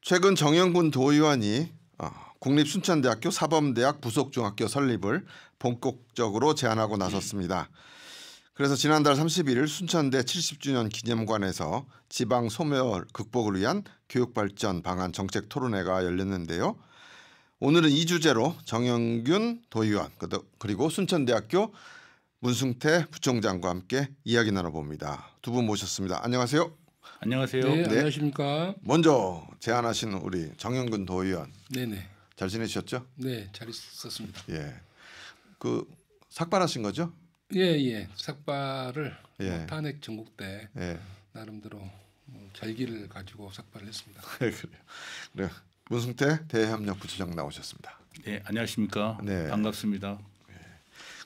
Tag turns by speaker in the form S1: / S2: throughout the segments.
S1: 최근 정영근 도의원이 국립순천대학교 사범대학 부속중학교 설립을 본격적으로 제안하고 나섰습니다. 그래서 지난달 31일 순천대 70주년 기념관에서 지방 소멸 극복을 위한 교육발전 방안 정책 토론회가 열렸는데요. 오늘은 이 주제로 정영균 도의원 그리고 순천대학교 문승태 부총장과 함께 이야기 나눠봅니다. 두 분 모셨습니다. 안녕하세요.
S2: 안녕하세요.
S3: 네, 안녕하십니까.
S1: 먼저 제안하신 우리 정영근 도의원.
S3: 네네.
S1: 잘 지내셨죠?
S3: 네, 잘 있었습니다.
S1: 예, 그 삭발하신 거죠?
S3: 예. 삭발을
S1: 예.
S3: 탄핵 전국 때
S1: 예.
S3: 나름대로 결기를 가지고 삭발을 했습니다.
S1: 그래요. 그래. 문승태 대협력 부처장 나오셨습니다.
S2: 네, 안녕하십니까.
S1: 네.
S2: 반갑습니다.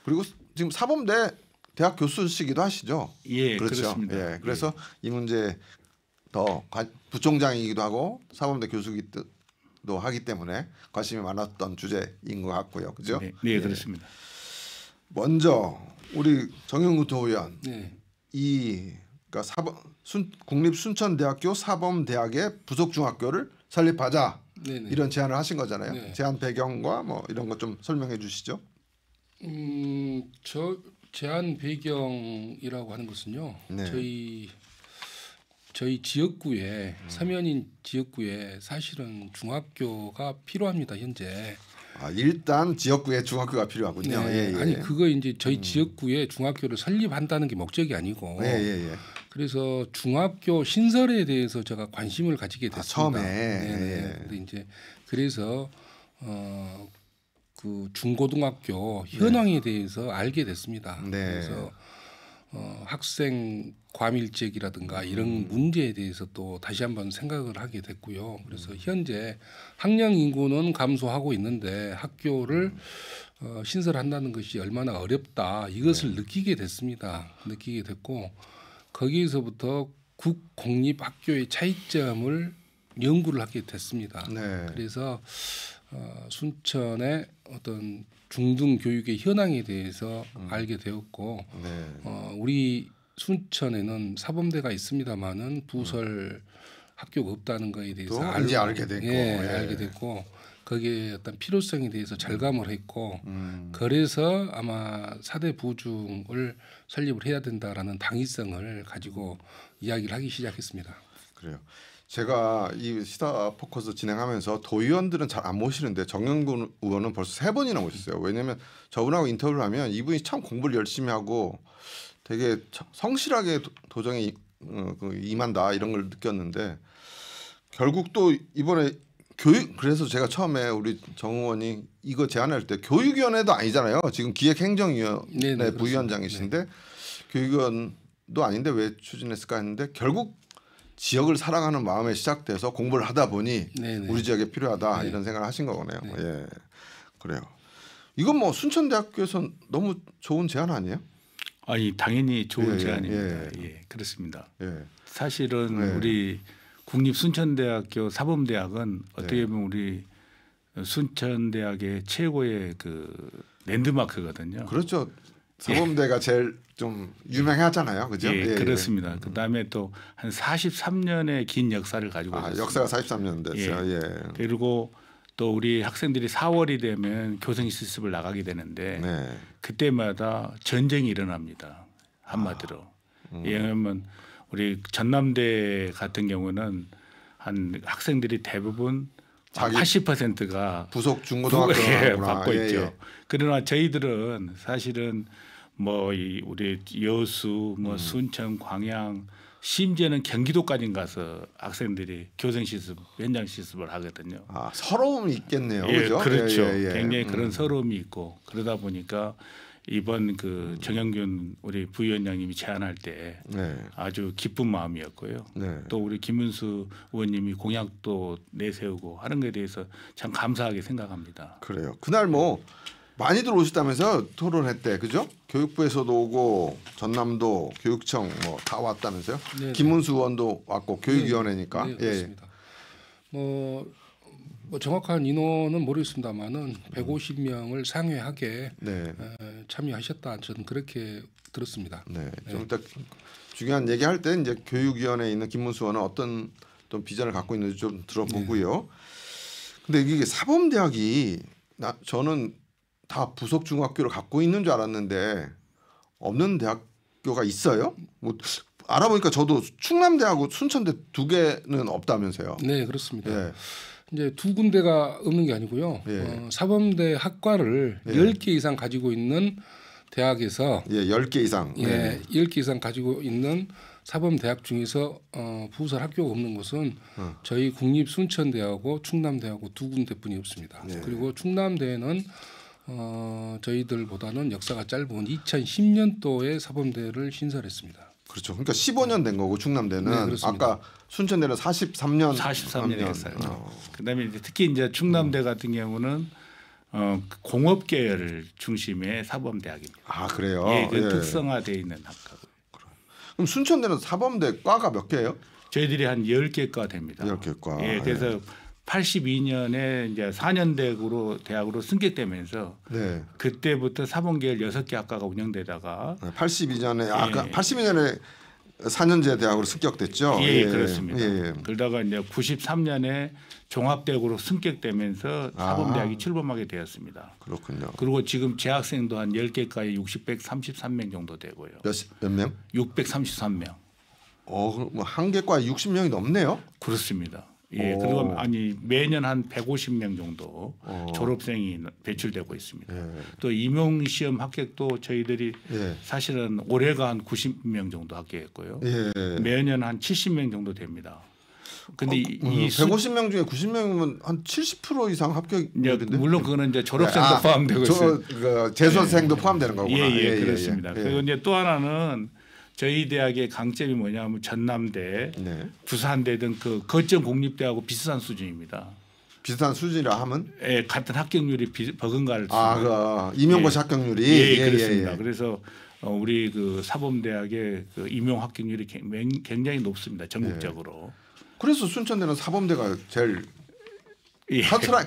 S1: 그리고 지금 사범대 대학 교수시기도 하시죠?
S2: 예,
S1: 그렇죠.
S2: 그렇습니다.
S1: 예, 그래서 이 문제 더 부총장이기도 하고 사범대 교수기도 하기 때문에 관심이 많았던 주제인 것 같고요, 그죠?
S2: 네, 네, 그렇습니다.
S1: 먼저 우리 정영근 도의원,
S3: 네.
S1: 그러니까 국립순천대학교 사범대학의 부속중학교를 설립하자
S3: 네네.
S1: 이런 제안을 하신 거잖아요.
S3: 네.
S1: 제안 배경과 뭐 이런 것 좀 설명해 주시죠.
S3: 저 제안 배경이라고 하는 것은요.
S1: 네.
S3: 저희 지역구에 서면인 지역구에 사실은 중학교가 필요합니다. 현재.
S1: 일단 지역구에 중학교가 필요하군요.
S3: 네.
S1: 예.
S3: 아니 그거 이제 저희 지역구에 중학교를 설립한다는 게 목적이 아니고.
S1: 예.
S3: 그래서 중학교 신설에 대해서 제가 관심을 가지게 됐습니다.
S1: 처음에.
S3: 네. 근데 이제 그래서 그 중고등학교 현황에 대해서 알게 됐습니다.
S1: 네.
S3: 그래서 학생 과밀적이라든가 이런 문제에 대해서 또 다시 한번 생각을 하게 됐고요. 그래서 현재 학령 인구는 감소하고 있는데 학교를 신설한다는 것이 얼마나 어렵다 이것을 느끼게 됐습니다. 느끼게 됐고 거기에서부터 국공립 학교의 차이점을 연구를 하게 됐습니다.
S1: 네.
S3: 그래서 순천의 어떤 중등 교육의 현황에 대해서 알게 되었고 우리 순천에는 사범대가 있습니다만은 부설 학교가 없다는 것에 대해서
S1: 이제 알게 됐고,
S3: 알게 됐고 거기에 어떤 필요성에 대해서 절감을 했고 그래서 아마 4대 부중을 설립을 해야 된다라는 당위성을 가지고 이야기를 하기 시작했습니다.
S1: 그래요. 제가 이 시사 포커스 진행하면서 도의원들은 잘 안 모시는데 정영근 의원은 벌써 3번이나 모셨어요. 왜냐하면 저분하고 인터뷰를 하면 이분이 참 공부를 열심히 하고 되게 성실하게 도정에 임한다 이런 걸 느꼈는데 결국 또 이번에 그래서 제가 처음에 우리 정 의원이 이거 제안할 때 교육위원회도 아니잖아요. 지금 기획행정위원회 부위원장이신데 교육위원도 아닌데 왜 추진했을까 했는데 결국 지역을 사랑하는 마음에 시작돼서 공부를 하다 보니 우리 지역에 필요하다 이런 생각을 하신 거네요. 예, 그래요. 이건 뭐 순천대학교에서 너무 좋은 제안 아니에요?
S2: 아니 당연히 좋은 제안입니다. 예, 그렇습니다. 사실은 우리 국립순천대학교 사범대학은 어떻게 보면 우리 순천대학의 최고의 그 랜드마크거든요.
S1: 그렇죠. 사범대가 제일 좀 유명하잖아요, 그죠?
S2: 예, 그렇습니다. 그다음에 또 한 43년의 긴 역사를 가지고 있습니다.
S1: 역사가 43년 됐어요.
S2: 그리고 또 우리 학생들이 4월이 되면 교생 실습을 나가게 되는데 그때마다 전쟁이 일어납니다. 한마디로. 왜냐하면 우리 전남대 같은 경우는 한 학생들이 대부분 80%가
S1: 부속 중고등학교
S2: 받고 있죠. 그러나 저희들은 사실은 뭐 우리 여수, 뭐 순천, 광양, 심지어는 경기도까지 가서 학생들이 교생 실습, 현장 실습을 하거든요.
S1: 서러움이 있겠네요.
S2: 예,
S1: 그죠?
S2: 그렇죠. 굉장히 그런 서러움이 있고 그러다 보니까 이번 그 정영균 우리 부위원장님이 제안할 때 아주 기쁜 마음이었고요. 또 우리 김문수 의원님이 공약도 내세우고 하는 것에 대해서 참 감사하게 생각합니다.
S1: 그래요. 그날 뭐 많이들 오셨다면서 토론회 때, 그죠? 교육부에서도 오고 전남도 교육청 뭐 다 왔다면서요? 김문수 의원도 왔고 교육위원회니까.
S3: 네, 그렇습니다. 뭐 정확한 인원은 모르겠습니다만은 150명을 상회하게 참여하셨다. 저는 그렇게 들었습니다.
S1: 좀 이따 중요한 얘기할 때 이제 교육위원회에 있는 김문수 의원은 어떤 어떤 비전을 갖고 있는지 좀 들어보고요. 근데 이게 사범대학이 저는 다 부속 중학교를 갖고 있는 줄 알았는데 없는 대학교가 있어요? 뭐 알아보니까 저도 충남대하고 순천대 두 개는 없다면서요.
S3: 네, 그렇습니다.
S1: 예.
S3: 이제 두 군데가 없는 게 아니고요.
S1: 예.
S3: 사범대 학과를 10개 이상 가지고 있는 대학에서
S1: 10개 이상.
S3: 예, 10개 이상 가지고 있는 사범대학 중에서 부설 학교가 없는 곳은 저희 국립순천대하고 충남대하고 두 군데뿐이 없습니다. 그리고 충남대는 저희들보다는 역사가 짧은 2010년도에 사범대를 신설했습니다.
S1: 그렇죠. 그러니까 15년 된 거고 충남대는
S3: 네,
S1: 아까 순천대는 43년
S2: 했어요. 그다음에 이제 특히 이제 충남대 같은 경우는 공업 계열 중심의 사범대학입니다.
S1: 아 그래요?
S2: 예, 그 특성화되어 있는 학과고요.
S1: 그럼 순천대는 사범대 과가 몇 개예요?
S2: 저희들이 한 10개 과 됩니다.
S1: 10개 과.
S2: 예, 그래서 82년에 이제 4년대로 대학으로 승격되면서 그때부터 사범계열 6개 학과가 운영되다가
S1: 82년에 82년에 4년제 대학으로 승격됐죠.
S2: 예, 그렇습니다. 그러다가 이제 93년에 종합대학으로 승격되면서 사범대학이 출범하게 되었습니다.
S1: 그렇군요.
S2: 그리고 지금 재학생도 한 10개과에 633명 정도 되고요.
S1: 몇 명?
S2: 633명.
S1: 한 개과에 60명이 넘네요.
S2: 그렇습니다. 예, 그리고 매년 한 150명 정도 졸업생이 배출되고 있습니다. 또 임용 시험 합격도 저희들이 사실은 올해가 한 90명 정도 합격했고요. 매년 한 70명 정도 됩니다. 근데 이
S1: 150명 중에 90명이면 한 70% 이상 합격인데
S2: 물론 그거는 이제 졸업생도 포함되고 있어요.
S1: 재수생도 포함되는 거구나.
S2: 예, 그렇습니다. 그리고 이제 또 하나는 저희 대학의 강점이 뭐냐면 전남대, 부산대 등 그 거점 공립대하고 비슷한 수준입니다.
S1: 비슷한 수준이라 하면?
S2: 예, 같은 합격률이 버금가를
S1: 그 임용고시 합격률이
S2: 그렇습니다. 그래서 우리 그 사범대학의 그 임용 합격률이 굉장히 높습니다. 전국적으로.
S1: 그래서 순천대는 사범대가 제일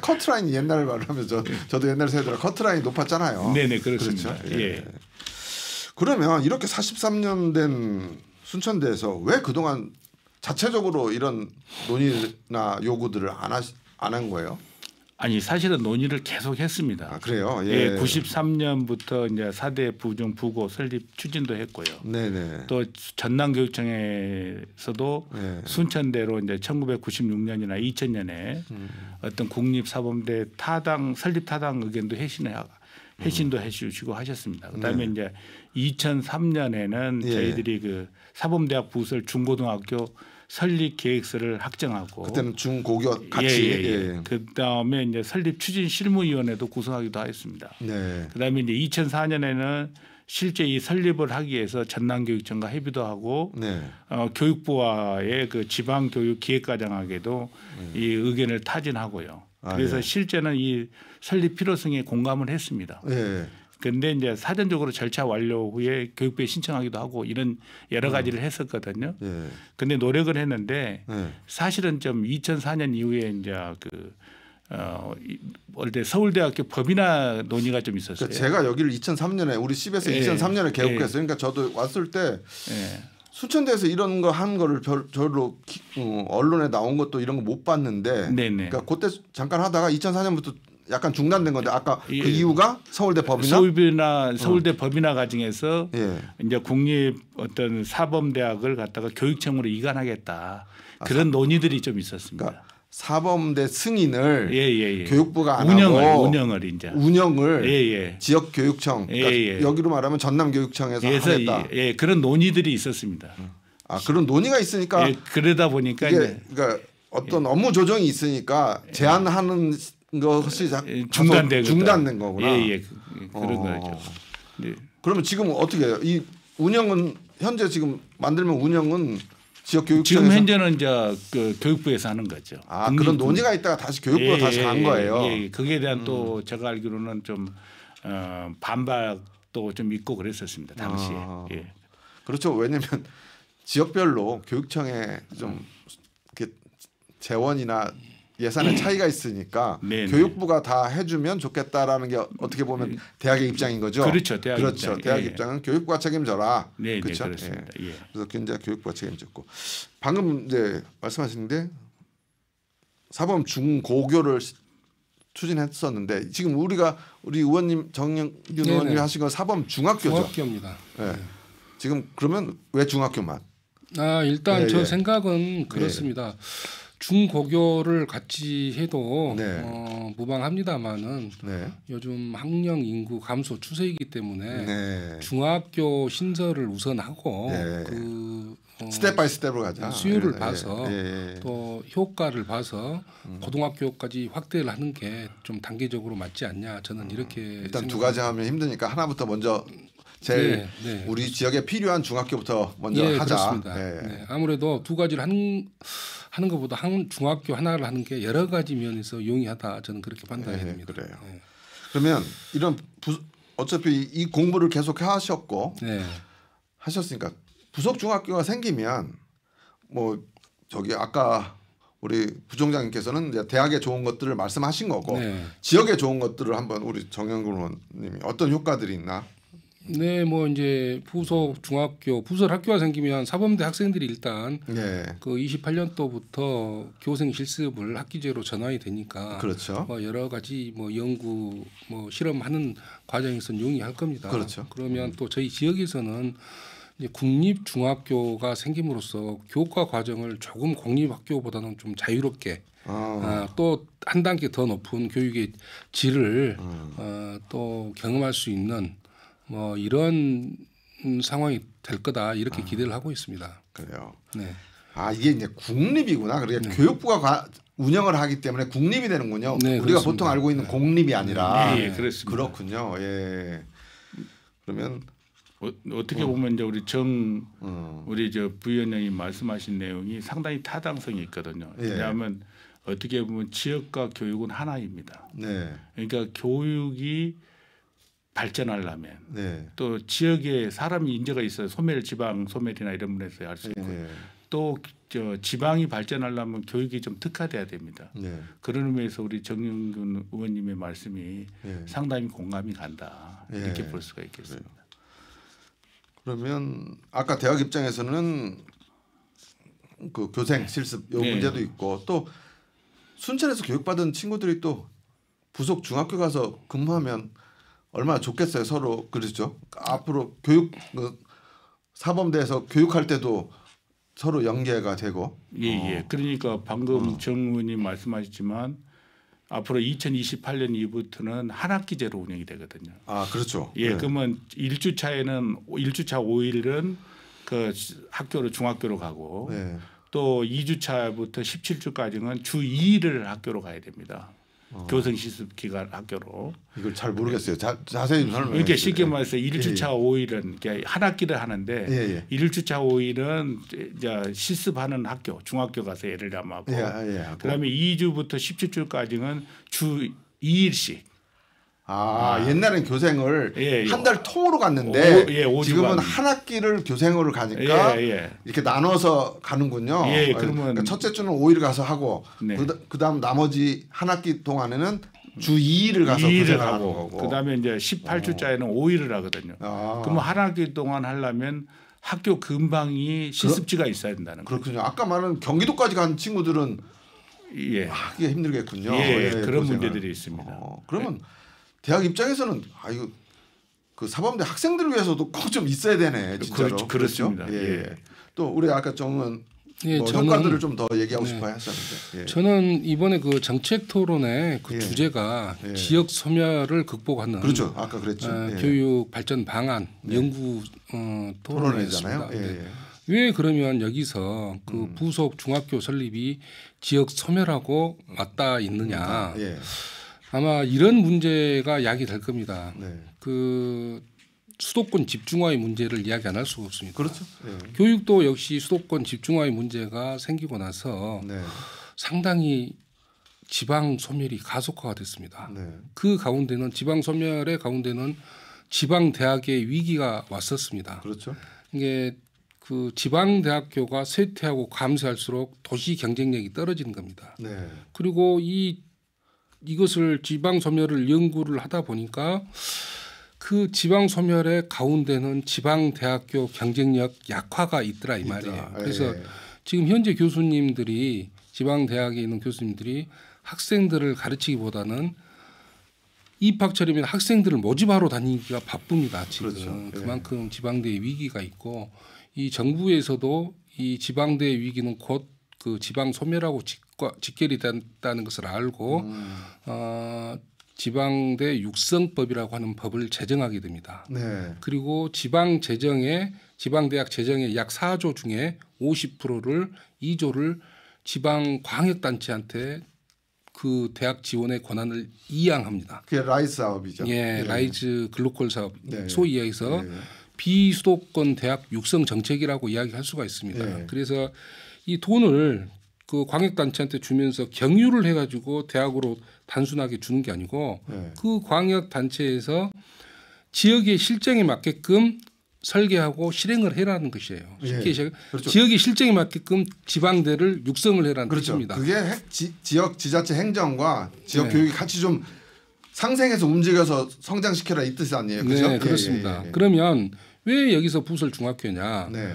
S1: 커트라인이 옛날 말로 하면 저도 옛날 세대라 커트라인이 높았잖아요.
S2: 네네 그렇습니다.
S1: 그렇죠? 예. 그러면 이렇게 43년 된 순천대에서 왜 그동안 자체적으로 이런 논의나 요구들을 안 한 거예요?
S2: 아니 사실은 논의를 계속 했습니다.
S1: 그래요?
S2: 예. 93년부터 이제 4대 부중 부고 설립 추진도 했고요.
S1: 네네.
S2: 또 전남교육청에서도 순천대로 이제 1996년이나 2000년에 어떤 국립사범대 타당 설립 타당 의견도 회신도 해주시고 하셨습니다. 그다음에 이제 2003년에는 저희들이 그 사범대학 부설 중고등학교 설립 계획서를 확정하고
S1: 그때는 중고교 같이
S2: 그다음에 이제 설립 추진 실무위원회도 구성하기도 했습니다. 그다음에 이제 2004년에는 실제 이 설립을 하기 위해서 전남교육청과 협의도 하고 교육부와의 그 지방교육기획과장에게도 이 의견을 타진하고요. 그래서 실제는 이 설립 필요성에 공감을 했습니다. 그런데 이제 사전적으로 절차 완료 후에 교육부에 신청하기도 하고 이런 여러 가지를 했었거든요. 그런데 노력을 했는데 사실은 좀 2004년 이후에 이제 올 때 서울대학교 법인화 논의가 좀 있었어요.
S1: 그러니까 제가 여기를 2003년에 우리 CBS 2003년에 개국했어요. 그러니까 저도 왔을 때 순천대에서 이런 거 한 거를 별로 언론에 나온 것도 이런 거 못 봤는데 그러니까 그때 잠깐 하다가 2004년부터 약간 중단된 건데 아까 그 이유가 서울대 법인화?
S2: 서울대 법인화 과정에서 이제 국립 어떤 사범대학을 갖다가 교육청으로 이관하겠다 그런 논의들이 좀 있었습니다.
S1: 그러니까 사범대 승인을 교육부가 안 하고 운영을 지역 교육청 그러니까 여기로 말하면 전남교육청에서 하겠다.
S2: 그런 논의들이 있었습니다.
S1: 그런 논의가 있으니까
S2: 그러다 보니까
S1: 이게 그러니까 어떤 업무 조정이 있으니까 제한하는 것이 중단된 거구나.
S2: 그런 거죠.
S1: 그러면 지금 어떻게 해요? 이 운영은 현재 지금 만들면 운영은 지역 교육청에서
S2: 지금 현재는 이제 그 교육부에서 하는 거죠.
S1: 그런 논의가 있다가 다시 교육부로 다시 간 거예요.
S2: 거기에 대한 또 제가 알기로는 좀 반박도 좀 있고 그랬었습니다. 당시에.
S1: 그렇죠. 왜냐하면 지역별로 교육청에 좀 이렇게 재원이나 예산의 차이가 있으니까 교육부가 다 해주면 좋겠다라는 게 어떻게 보면 대학의 입장인 거죠.
S2: 그렇죠. 대학
S1: 그렇죠.
S2: 입장.
S1: 대학 입장은 교육부가 책임져라.
S2: 네,
S1: 그렇죠.
S2: 네, 그렇습니다. 예.
S1: 그래서 굉장히 교육부가 책임졌고 방금 이제 말씀하시는데 사범 중고교를 추진했었는데 지금 우리 의원님 정영균 의원님이 하신 건 사범 중학교죠.
S3: 중학교입니다.
S1: 네. 지금 그러면 왜 중학교만?
S3: 일단 저 생각은 그렇습니다. 중고교를 같이 해도 무방합니다만은 요즘 학령 인구 감소 추세이기 때문에 중학교 신설을 우선하고
S1: 스텝 바이 스텝으로 가자.
S3: 수요를 봐서 또 효과를 봐서 고등학교까지 확대를 하는 게 좀 단계적으로 맞지 않냐 저는 이렇게
S1: 일단 두 가지 하면 힘드니까 하나부터 먼저 제일 우리 지역에 필요한 중학교부터 먼저 하자.
S3: 그렇습니다. 아무래도 두 가지를 하는 것보다 중학교 하나를 하는 게 여러 가지 면에서 용이하다 저는 그렇게 판단해야 됩니다.
S1: 그래요. 그러면 이런 어차피 이 공부를 계속 하셨고 하셨으니까 부속 중학교가 생기면 뭐 저기 아까 우리 부총장님께서는 이제 대학에 좋은 것들을 말씀하신 거고 지역에 좋은 것들을 한번 우리 정영균 의원님이 어떤 효과들이 있나?
S3: 뭐 이제 부속 중학교, 부설 학교가 생기면 사범대 학생들이 일단 그 28년도부터 교생 실습을 학기제로 전환이 되니까
S1: 그렇죠.
S3: 뭐 여러 가지 뭐 연구, 뭐 실험하는 과정에서는 용이할 겁니다.
S1: 그렇죠.
S3: 그러면 또 저희 지역에서는 이제 국립 중학교가 생김으로써 교과 과정을 조금 공립 학교보다는 좀 자유롭게 또 한 단계 더 높은 교육의 질을 또 경험할 수 있는 뭐 이런 상황이 될 거다 이렇게 기대를 하고 있습니다.
S1: 그래요.
S3: 네.
S1: 이게 이제 국립이구나. 그러니까 교육부가 운영을 하기 때문에 국립이 되는군요. 우리가
S3: 그렇습니다.
S1: 보통 알고 있는 공립이 아니라.
S2: 그렇습니다.
S1: 그렇군요. 그러면
S2: 어떻게 보면 이제 우리 저 부위원장님 말씀하신 내용이 상당히 타당성이 있거든요. 왜냐하면 어떻게 보면 지역과 교육은 하나입니다. 그러니까 교육이 발전하려면 또 지역에 사람이 인재가 있어요. 지방 소멸이나 이런 분에서 할 수 있고 또 지방이 발전하려면 교육이 좀 특화돼야 됩니다. 그런 의미에서 우리 정영균 의원님의 말씀이 상당히 공감이 간다 이렇게 볼 수가 있겠습니다.
S1: 그러면 아까 대학 입장에서는 그 교생 실습 요 문제도 있고 또 순천에서 교육받은 친구들이 또 부속 중학교 가서 근무하면 얼마나 좋겠어요. 서로 그렇죠. 앞으로 사범대에서 교육할 때도 서로 연계가 되고.
S2: 그러니까 방금 정 의원님 말씀하셨지만 앞으로 2028년 이후부터는 한 학기제로 운영이 되거든요.
S1: 그렇죠.
S2: 그러면 1주차에는 1주차 5일은 그 학교로 중학교로 가고 또 2주차부터 17주까지는 주 2일을 학교로 가야 됩니다. 교생 실습 기간 학교로.
S1: 이걸 잘 모르겠어요. 자세히 설명해.
S2: 그러니까 쉽게 말해서 1주차 5일은 한 학기를 하는데 1주차 5일은 이제 실습하는 학교, 중학교 가서 예를 들면 그다음에 2주부터 17주까지는 주 2일씩.
S1: 옛날엔 교생을 한 달 통으로 갔는데 지금은 한 학기를 교생으로 가니까 이렇게 나눠서 가는군요.
S2: 그러면
S1: 그러니까 첫째 주는 5일 가서 하고 그다음 나머지 한 학기 동안에는 주 2일을 가서 교생을 하는 거고.
S2: 그다음에 이제 18주짜리는 5일을 하거든요. 그러면 한 학기 동안 하려면 학교 근방이 실습지가 있어야 된다는 거죠.
S1: 그렇군요. 아까 말한 경기도까지 간 친구들은 하기가 힘들겠군요.
S2: 그런 문제들이 있습니다.
S1: 그러면 대학 입장에서는 이거 그 사범대 학생들을 위해서도 꼭 좀 있어야 되네. 진짜로.
S2: 그렇습니다.
S1: 또 우리 아까 정은 효과들을 좀 더 얘기하고 싶어 하셨는데.
S3: 저는 이번에 그 정책 토론의 그 주제가 지역 소멸을 극복하는
S1: 그렇죠. 아까 그랬죠.
S3: 교육 발전 방안 연구 토론회잖아요. 왜 그러면 여기서 그 부속 중학교 설립이 지역 소멸하고 맞닿아 있느냐. 아마 이런 문제가 야기될 겁니다. 그 수도권 집중화의 문제를 이야기 안 할 수가 없습니다.
S1: 그렇죠.
S3: 교육도 역시 수도권 집중화의 문제가 생기고 나서 상당히 지방 소멸이 가속화가 됐습니다. 그 가운데는 지방 소멸의 가운데는 지방 대학의 위기가 왔었습니다.
S1: 그렇죠.
S3: 이게 그 지방 대학교가 쇠퇴하고 감소할수록 도시 경쟁력이 떨어지는 겁니다.
S1: 네.
S3: 그리고 이것을 지방 소멸을 연구를 하다 보니까 그 지방 소멸의 가운데는 지방 대학교 경쟁력 약화가 있더라 이 말이에요. 그래서 지금 현재 교수님들이 지방 대학에 있는 교수님들이 학생들을 가르치기보다는 입학철이면 학생들을 모집하러 다니기가 바쁩니다. 지금
S1: 그렇죠.
S3: 그만큼 지방대의 위기가 있고 이 정부에서도 이 지방대의 위기는 곧 그 지방 소멸하고 직결이 된다는 것을 알고 지방대 육성법이라고 하는 법을 제정하게 됩니다.
S1: 네.
S3: 그리고 지방대학 재정의 약 4조 중에 50%를 2조를 지방 광역단체한테 그 대학 지원의 권한을 이양합니다.
S1: 그게 라이즈 사업이죠.
S3: 예, 라이즈 글로컬 사업
S1: 네.
S3: 소위 이야기해서 비수도권 대학 육성 정책이라고 이야기할 수가 있습니다.
S1: 네.
S3: 그래서 이 돈을 그 광역단체한테 주면서 경유를 해가지고 대학으로 단순하게 주는 게 아니고 그 광역단체에서 지역의 실정에 맞게끔 설계하고 실행을 해라는 것이에요. 쉽게
S1: 그렇죠.
S3: 지역의 실정에 맞게끔 지방대를 육성을 해라는
S1: 그렇죠.
S3: 뜻입니다.
S1: 그게 지역 지자체 행정과 지역 교육이 같이 좀 상생해서 움직여서 성장시켜라 이 뜻이 아니에요. 그렇죠?
S3: 네, 그렇습니다. 그러면 왜 여기서 부설 중학교냐?
S1: 네.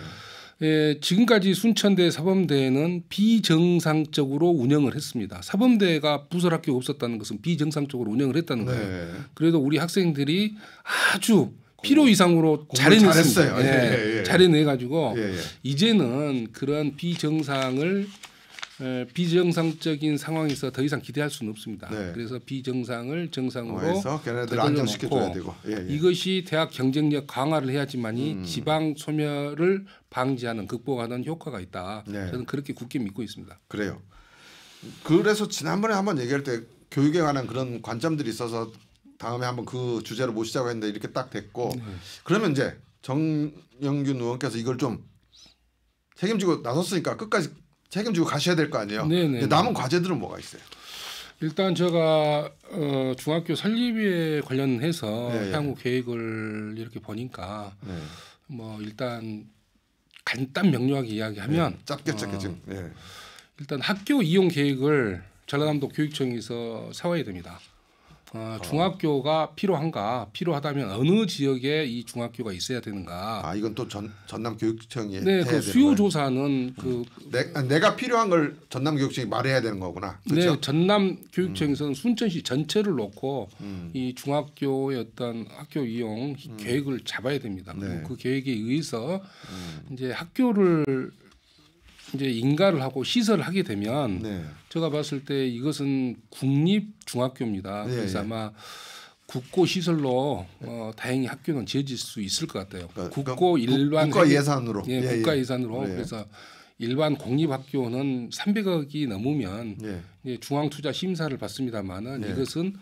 S3: 지금까지 순천대 사범대는 비정상적으로 운영을 했습니다. 사범대가 부설학교가 없었다는 것은 비정상적으로 운영을 했다는 거예요. 그래도 우리 학생들이 아주 필요 이상으로 잘해냈어요.
S1: 예.
S3: 잘해내가지고 이제는 그런 비정상적인 상황에서 더 이상 기대할 수는 없습니다. 그래서 비정상을 정상으로
S1: 걔네들 안정시켜줘야 되고
S3: 이것이 대학 경쟁력 강화를 해야지만이 지방 소멸을 방지하는 극복하는 효과가 있다. 저는 그렇게 굳게 믿고 있습니다.
S1: 그래요. 그래서 지난번에 한번 얘기할 때 교육에 관한 그런 관점들이 있어서 다음에 한번 그 주제로 모시자고 했는데 이렇게 딱 됐고 그러면 이제 정영균 의원께서 이걸 좀 책임지고 나섰으니까 끝까지 책임지고 가셔야 될 거 아니에요. 남은 과제들은 뭐가 있어요?
S3: 일단 제가 중학교 설립에 관련해서 향후 계획을 이렇게 보니까 뭐 일단 간단 명료하게 이야기하면
S1: 짧게 지금
S3: 일단 학교 이용 계획을 전라남도 교육청에서 세워야 됩니다. 중학교가 필요한가? 필요하다면 어느 지역에 이 중학교가 있어야 되는가?
S1: 이건 또 전남 교육청이
S3: 네, 그 수요 조사는
S1: 내가 필요한 걸 전남 교육청이 말해야 되는 거구나. 그렇죠?
S3: 네, 전남 교육청에서는 순천시 전체를 놓고 이 중학교의 어떤 학교 이용 계획을 잡아야 됩니다. 그 계획에 의해서 이제 학교를 이제 인가를 하고 시설을 하게 되면 제가 봤을 때 이것은 국립 중학교입니다. 그래서 아마 국고 시설로 다행히 학교는 지어질 수 있을 것 같아요. 국고 일반
S1: 국가 예산으로.
S3: 국가 예산으로 그래서 일반 공립 학교는 300억이 넘으면 중앙 투자 심사를 받습니다만은 이것은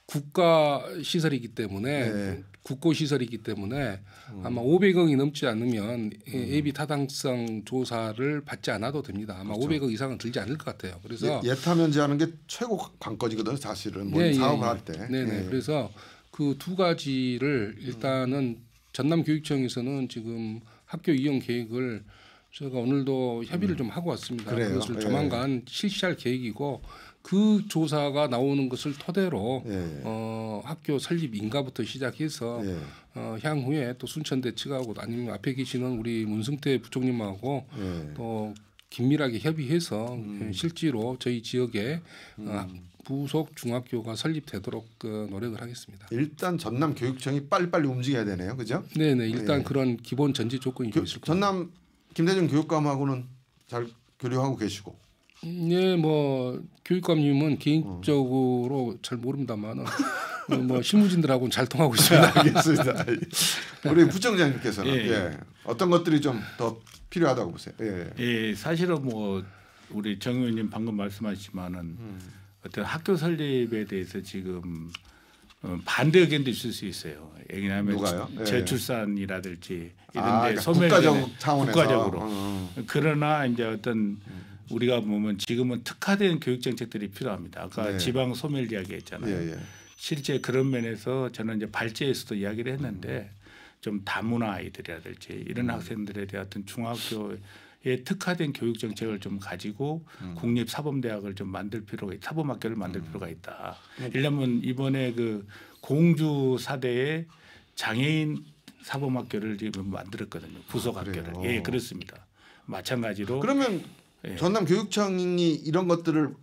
S3: 국가 시설이기 때문에 국고 시설이기 때문에 아마 500억이 넘지 않으면 예비 타당성 조사를 받지 않아도 됩니다. 아마 500억 이상은 들지 않을 것 같아요. 그래서
S1: 예타 면제하는 게 최고 관건이거든요. 사실은 사업을 할 때.
S3: 그래서 그 두 가지를 일단은 전남 교육청에서는 지금 학교 이용 계획을 제가 오늘도 협의를 좀 하고 왔습니다. 그것을 조만간 실시할 계획이고 그 조사가 나오는 것을 토대로 학교 설립 인가부터 시작해서 향후에 또 순천대 측하고 아니면 앞에 계시는 우리 문승태 부총님하고 또 긴밀하게 협의해서 실제로 저희 지역에 부속 중학교가 설립되도록 노력을 하겠습니다.
S1: 일단 전남 교육청이 빨리빨리 움직여야 되네요, 그죠?
S3: 네네. 일단 그런 기본 전제 조건이 좀 있을 겁니다.
S1: 전남 김대중 교육감하고는 잘 교류하고 계시고.
S3: 네, 뭐 교육감님은 개인적으로 잘 모릅니다만, 뭐 실무진들하고는 잘 통하고 있습니다.
S1: 알겠습니다. 우리 부총장님께서는 어떤 것들이 좀 더 필요하다고 보세요?
S2: 사실은 뭐 우리 정 의원님 방금 말씀하셨지만은 어떤 학교 설립에 대해서 지금 반대 의견도 있을 수 있어요. 왜냐하면 저출산이라든지 이런데 소멸되는 국가적으로. 그러나 이제 어떤 우리가 보면 지금은 특화된 교육 정책들이 필요합니다. 아까 지방 소멸 이야기했잖아요. 실제 그런 면에서 저는 이제 발제에서도 이야기를 했는데 좀 다문화 아이들이라든지 이런 학생들에 대한 어떤 중학교에 특화된 교육 정책을 좀 가지고 국립 사범대학을 좀 만들 필요가 있다. 사범학교를 만들 필요가 있다. 왜냐하면 이번에 그 공주 사대에 장애인 사범학교를 지금 만들었거든요. 부속학교를. 예, 그렇습니다. 마찬가지로
S1: 그러면 전남 교육청이 이런 것들을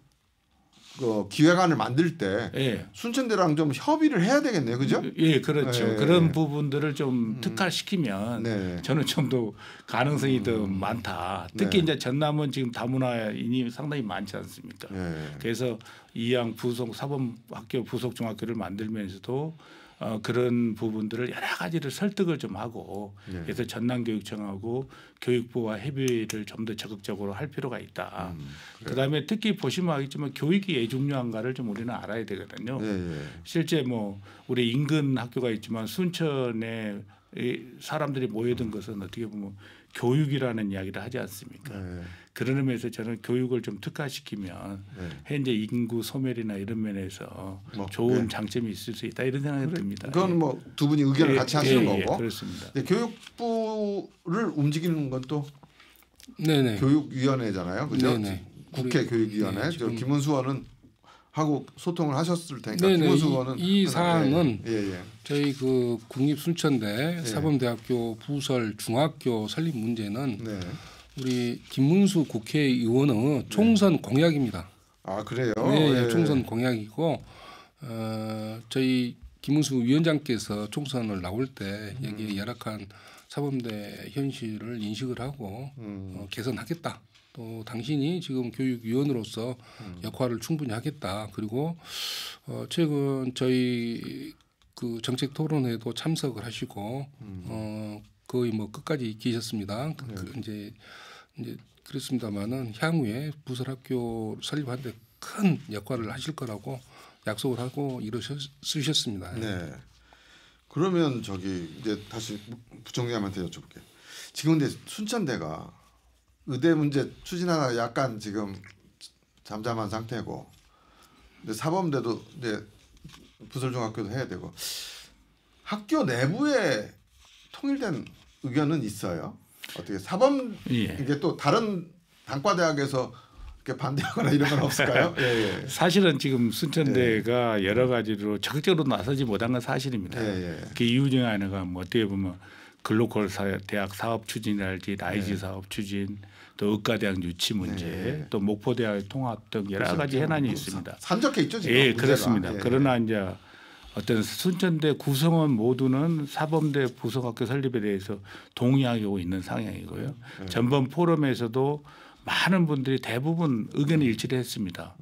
S1: 기획안을 만들 때 순천대랑 좀 협의를 해야 되겠네요, 그죠?
S2: 예, 그렇죠. 그런 부분들을 좀 특화시키면 저는 좀 더 가능성이 더 많다. 특히 이제 전남은 지금 다문화인이 상당히 많지 않습니까? 그래서 이양 부속 사범학교 부속 중학교를 만들면서도 그런 부분들을 여러 가지를 설득을 좀 하고 그래서 전남교육청하고 교육부와 협의를 좀 더 적극적으로 할 필요가 있다. 그다음에 특히 보시면 알겠지만 교육이 왜 중요한가를 좀 우리는 알아야 되거든요. 실제 뭐 우리 인근 학교가 있지만 순천에 사람들이 모여든 것은 어떻게 보면 교육이라는 이야기를 하지 않습니까? 그런 의미에서 저는 교육을 좀 특화시키면 현재 인구 소멸이나 이런 면에서 좋은 장점이 있을 수 있다 이런 생각이 듭니다.
S1: 그건 뭐 두 분이 의견을 같이 하시는 거고.
S2: 그렇습니다.
S1: 교육부를 움직이는 건 또 교육위원회잖아요, 그죠? 국회 교육위원회. 저 김은수 의원은 하고 소통을 하셨을 테니까 김은수 의원은
S3: 이 사항은 저희 그 국립순천대 사범대학교 부설 중학교 설립 문제는 우리 김문수 국회의원의 총선 공약입니다.
S1: 아 그래요?
S3: 네, 총선 공약이고 저희 김문수 위원장께서 총선을 나올 때 여기에 열악한 사범대 현실을 인식을 하고 개선하겠다. 또 당신이 지금 교육위원으로서 역할을 충분히 하겠다. 그리고 최근 저희 그 정책 토론회도 참석을 하시고 거의 뭐 끝까지 계셨습니다. 이제 그렇습니다만은 향후에 부설학교 설립하는데 큰 역할을 하실 거라고 약속을 하고 이루셨습니다.
S1: 네. 그러면 이제 다시 부총장님한테 여쭤볼게요. 지금 근데 순천대가 의대 문제 추진하다가 약간 지금 잠잠한 상태고, 근데 사범대도 이제 부설중학교도 해야 되고, 학교 내부에 통일된 의견은 있어요? 어떻게 사범 이게 또 다른 단과대학에서 이렇게 반대하거나 이런 건 없을까요?
S2: 사실은 지금 순천대가 여러 가지로 적극적으로 나서지 못한 건 사실입니다. 그 이유 중에 하나가 뭐 어떻게 보면 글로컬 대학 사업 추진이랄지 라이즈 사업 추진, 또 의과대학 유치 문제, 또 목포대학 통합 등 여러 가지 현안이 있습니다.
S1: 산적해 있죠 지금.
S2: 예, 그렇습니다. 그러나 이제 어떤 순천대 구성원 모두는 사범대 부속학교 설립에 대해서 동의하고 있는 상황이고요. 전번 포럼에서도 많은 분들이 대부분 의견이 일치를 했습니다.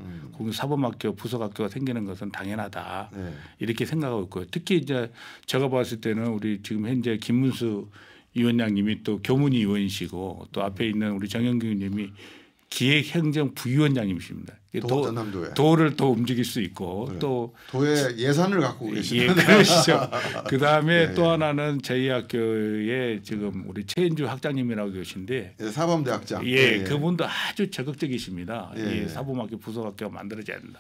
S2: 사범학교 부속학교가 생기는 것은 당연하다 이렇게 생각하고 있고요. 특히 이제 제가 봤을 때는 우리 지금 현재 김문수 위원장님이 또 교문위 의원이시고 또 앞에 있는 우리 정영규 님이 기획행정 부위원장님이십니다. 도를 또 움직일 수 있고 또
S1: 도의 예산을 갖고 계시는.
S2: 그러시죠. 그 다음에 또 하나는 저희 학교에 지금 우리 최인주 학장님이라고 계신데
S1: 사범대학장.
S2: 그분도 아주 적극적이십니다. 이 사범학교 부속학교가 만들어져야 된다.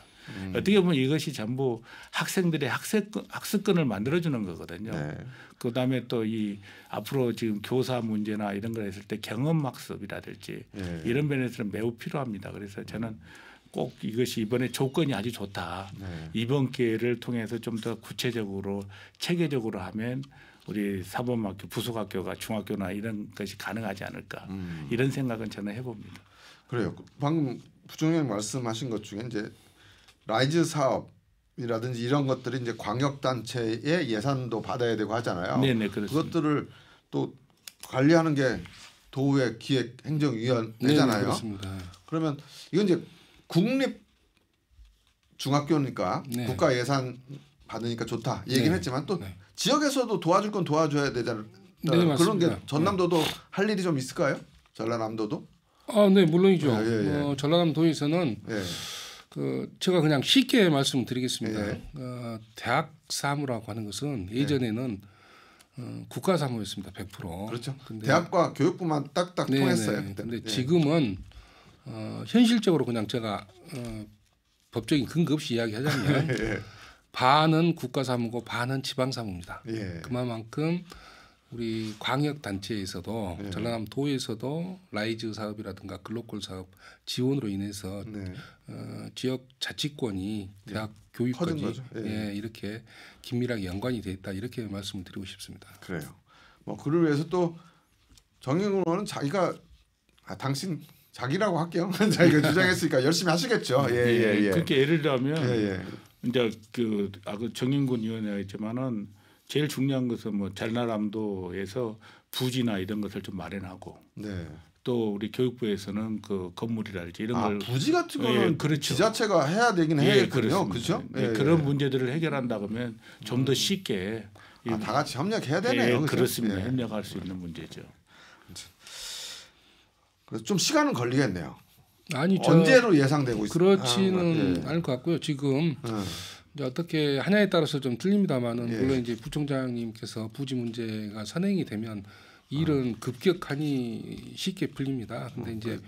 S2: 어떻게 보면 이것이 전부 학생들의 학습권을 만들어주는 거거든요. 그다음에 또 이 앞으로 지금 교사 문제나 이런 걸 했을 때 경험학습이라든지 이런 면에서는 매우 필요합니다. 그래서 저는 꼭 이것이 이번에 조건이 아주 좋다. 이번 기회를 통해서 좀 더 구체적으로 체계적으로 하면 우리 사범학교 부속학교가 중학교나 이런 것이 가능하지 않을까 이런 생각은 저는 해봅니다.
S1: 그래요. 방금 부총장님 말씀하신 것 중에 이제 라이즈 사업이라든지 이런 것들이 이제 광역단체의 예산도 받아야 되고 하잖아요.
S2: 네네, 그렇습니다.
S1: 그것들을 또 관리하는 게 도의 기획행정위원회잖아요.
S3: 그렇습니다.
S1: 그러면 이건 이제 국립 중학교니까 국가 예산 받으니까 좋다 얘기는 했지만 또 지역에서도 도와줄 건 도와줘야 되잖아요. 그런 게 전남도도 할 일이 좀 있을까요? 전라남도도?
S3: 네, 물론이죠. 전라남도에서는 제가 그냥 쉽게 말씀드리겠습니다. 대학 사무라고 하는 것은 예전에는 국가 사무였습니다. 100%.
S1: 그렇죠. 대학과 교육부만 딱딱 통했어요.
S3: 그런데 지금은 현실적으로 그냥 제가 법적인 근거 없이 이야기하자면 반은 국가 사무고 반은 지방 사무입니다. 그만큼 우리 광역 단체에서도
S1: 네.
S3: 전라남도에서도 라이즈 사업이라든가 글로컬 사업 지원으로 인해서
S1: 네.
S3: 지역 자치권이 대학 교육까지 이렇게 긴밀하게 연관이 돼 있다 이렇게 말씀을 드리고 싶습니다.
S1: 그래요. 뭐 그를 위해서 또 정영근 의원은 자기가 당신 자기라고 할게요. 자기가 주장했으니까 열심히 하시겠죠. 예.
S2: 그렇게 예를 들면 이제 그 정영근 의원이 했지만은 제일 중요한 것은 뭐 전라남도에서 부지나 이런 것을 좀 마련하고 또 우리 교육부에서는 그 건물이랄지 이런 걸
S1: 부지 같은 거는
S2: 그렇죠.
S1: 지자체가 해야 되긴 해야겠군요. 그렇죠?
S2: 그런 문제들을 해결한다 그러면 좀 더 쉽게
S1: 다 같이 협력해야 되네요.
S2: 그렇습니다. 협력할 수 있는 문제죠.
S1: 그래서 좀 시간은 걸리겠네요.
S3: 아니
S1: 언제로 예상되고 있어요?
S3: 그렇지는 않을 것 같고요. 지금 이제 어떻게 하냐에 따라서 좀 틀립니다만은 물론 이제 부총장님께서 부지 문제가 선행이 되면 일은 급격하니 쉽게 풀립니다. 근데 이제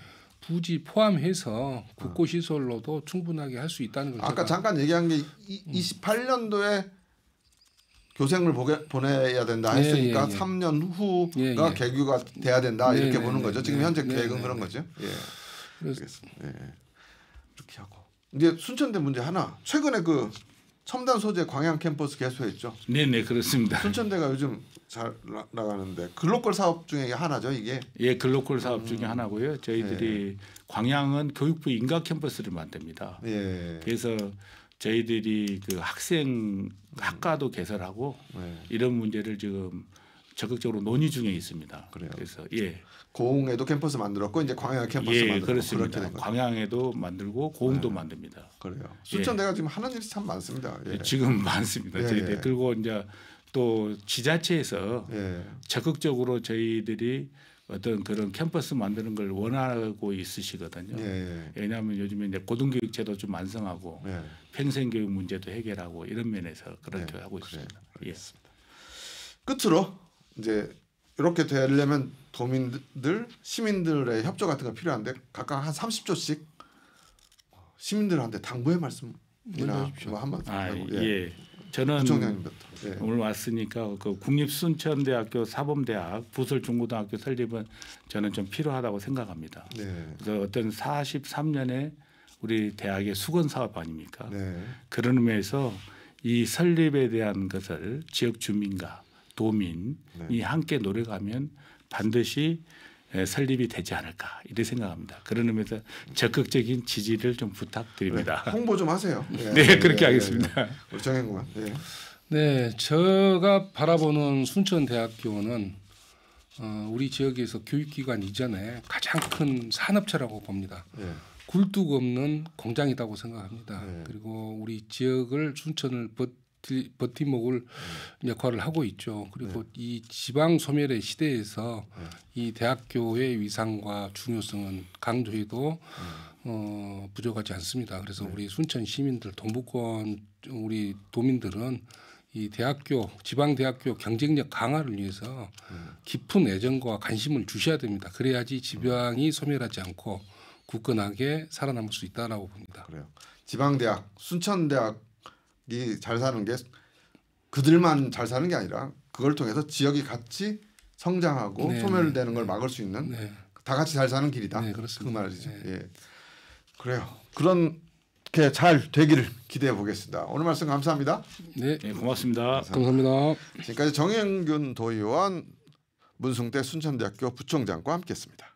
S3: 부지 포함해서 국고시설로도 충분하게 할 수 있다는 걸
S1: 아까 잠깐 얘기한 게 28년도에 교생을 보내야 된다 했으니까 3년 후가 개교가 돼야 된다 이렇게 보는 거죠. 지금 현재 계획은 그런 거죠. 알겠습니다. 이렇게 하고 이제 순천대 문제 하나. 최근에 그 첨단 소재 광양 캠퍼스 개소했죠.
S2: 네네 그렇습니다.
S1: 순천대가 요즘 잘 나가는데 글로컬 사업 중에 하나죠 이게.
S2: 예, 글로컬 사업 중에 하나고요. 저희들이 광양은 교육부 인가 캠퍼스를 만듭니다. 그래서 저희들이 그 학생 학과도 개설하고 이런 문제를 지금 적극적으로 논의 중에 있습니다. 그래서
S1: 고흥에도 캠퍼스 만들었고 이제 광양 캠퍼스 만들고
S2: 그렇습니다. 광양에도 만들고 고흥도 만듭니다.
S1: 그래요. 순천대가 지금 하는 일이 참 많습니다.
S2: 지금 많습니다. 저희들 그리고 이제 또 지자체에서 적극적으로 저희들이 어떤 그런 캠퍼스 만드는 걸 원하고 있으시거든요. 왜냐하면 요즘에 이제 고등교육제도 좀 완성하고 평생교육 문제도 해결하고 이런 면에서 그렇게 하고 있습니다.
S1: 끝으로 이제 이렇게 되려면 도민들, 시민들의 협조 같은 거 필요한데 각각 한 30초씩 시민들한테 당부의 말씀이나 뭐 한번 하고
S2: 저는
S1: 부총장님부터
S2: 오늘 왔으니까 그 국립순천대학교 사범대학 부설중고등학교 설립은 저는 좀 필요하다고 생각합니다. 그래서 어떤 43년에 우리 대학의 수건 사업 아닙니까? 그런 의미에서 이 설립에 대한 것을 지역 주민과 도민이 함께 노력하면 반드시 설립이 되지 않을까 이렇게 생각합니다. 그런 의미에서 적극적인 지지를 좀 부탁드립니다.
S1: 홍보 좀 하세요.
S2: 그렇게 하겠습니다.
S1: 우리 정영근.
S3: 제가 바라보는 순천대학교는 우리 지역에서 교육기관 이전에 가장 큰 산업체라고 봅니다. 굴뚝 없는 공장이라고 생각합니다. 그리고 우리 지역을 순천을 버팀목을 역할을 하고 있죠. 그리고 이 지방 소멸의 시대에서 이 대학교의 위상과 중요성은 강조해도 부족하지 않습니다. 그래서 우리 순천 시민들, 동북권 우리 도민들은 이 대학교, 지방 대학교 경쟁력 강화를 위해서 깊은 애정과 관심을 주셔야 됩니다. 그래야지 지방이 소멸하지 않고 굳건하게 살아남을 수 있다라고 봅니다.
S1: 그래요. 지방 대학, 순천 대학이 잘 사는 게 그들만 잘 사는 게 아니라 그걸 통해서 지역이 같이 성장하고 소멸되는 걸 막을 수 있는 다 같이 잘 사는 길이다. 그 말이죠. 그래요. 그렇게 잘 되기를 기대해 보겠습니다. 오늘 말씀 감사합니다.
S2: 고맙습니다.
S3: 감사합니다.
S1: 지금까지 정영균 도의원, 문승대 순천대학교 부총장과 함께했습니다.